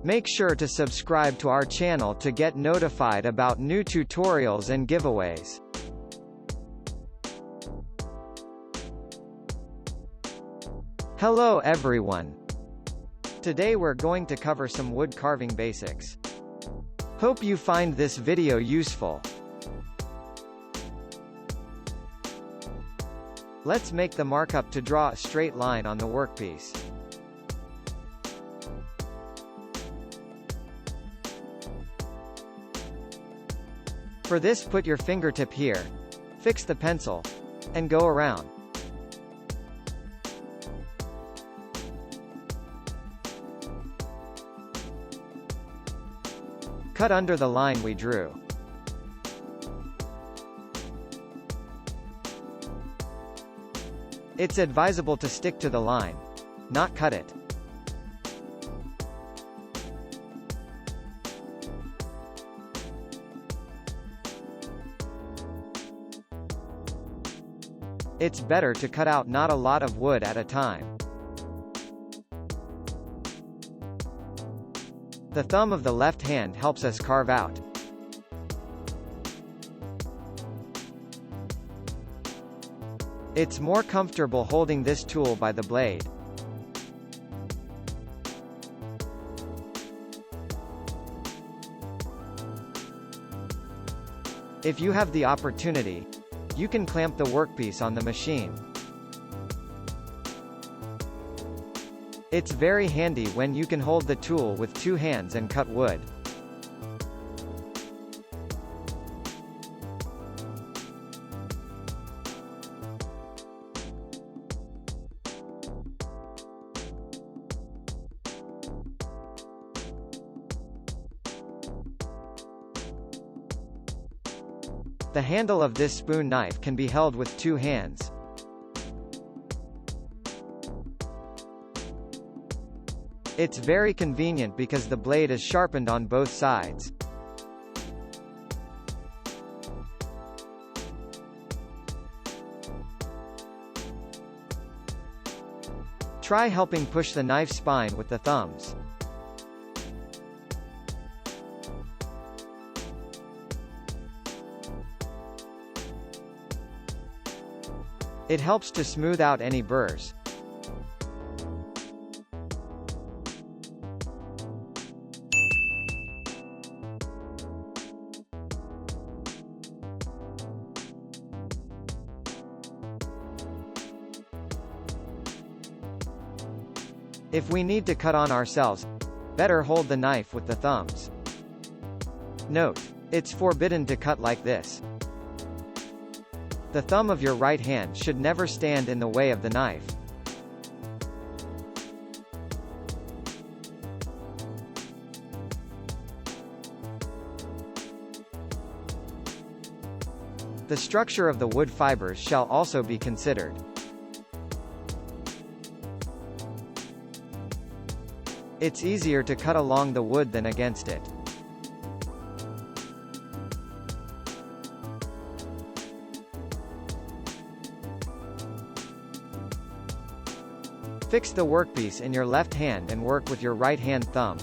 Make sure to subscribe to our channel to get notified about new tutorials and giveaways. Hello everyone. Today we're going to cover some wood carving basics. Hope you find this video useful. Let's make the markup to draw a straight line on the workpiece. For this, put your fingertip here, fix the pencil, and go around. Cut under the line we drew. It's advisable to stick to the line, not cut it. It's better to cut out not a lot of wood at a time. The thumb of the left hand helps us carve out. It's more comfortable holding this tool by the blade. If you have the opportunity, you can clamp the workpiece on the machine. It's very handy when you can hold the tool with two hands and cut wood. The handle of this spoon knife can be held with two hands. It's very convenient because the blade is sharpened on both sides. Try helping push the knife spine with the thumbs. It helps to smooth out any burrs. If we need to cut on ourselves, better hold the knife with the thumbs. Note: it's forbidden to cut like this. The thumb of your right hand should never stand in the way of the knife. The structure of the wood fibers shall also be considered. It's easier to cut along the wood than against it. Fix the workpiece in your left hand and work with your right hand thumb.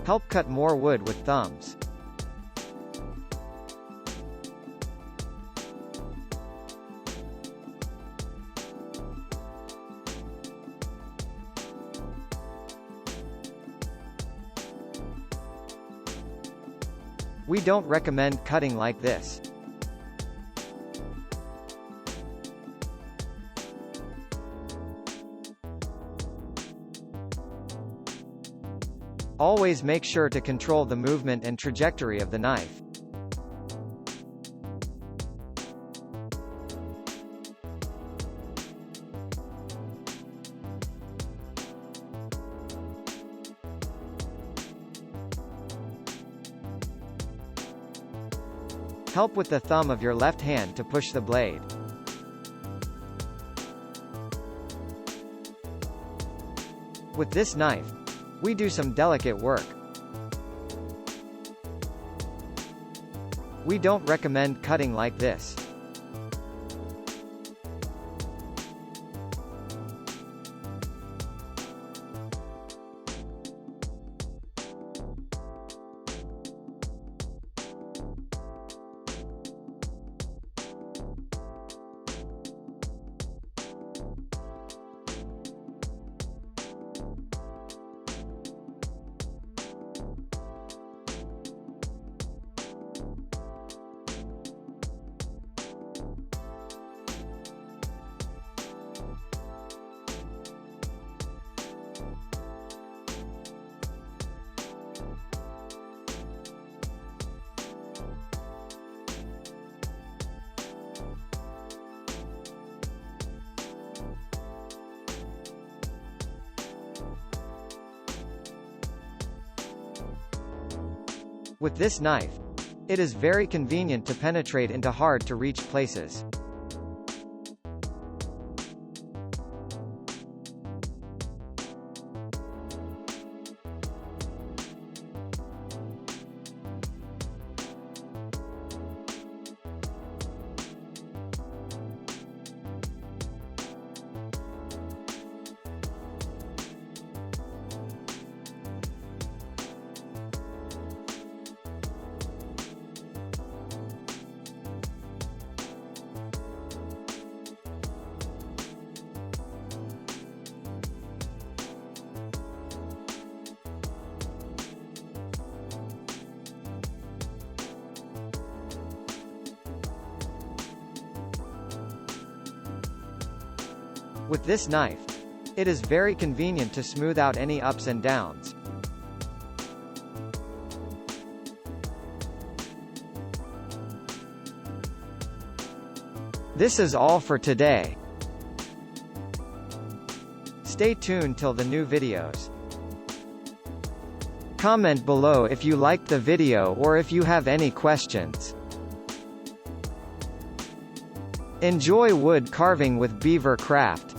Help cut more wood with thumbs. We don't recommend cutting like this. Always make sure to control the movement and trajectory of the knife. Help with the thumb of your left hand to push the blade. With this knife, we do some delicate work. We don't recommend cutting like this. With this knife, it is very convenient to penetrate into hard-to-reach places. With this knife, it is very convenient to smooth out any ups and downs. This is all for today. Stay tuned till the new videos. Comment below if you liked the video or if you have any questions. Enjoy wood carving with BeaverCraft.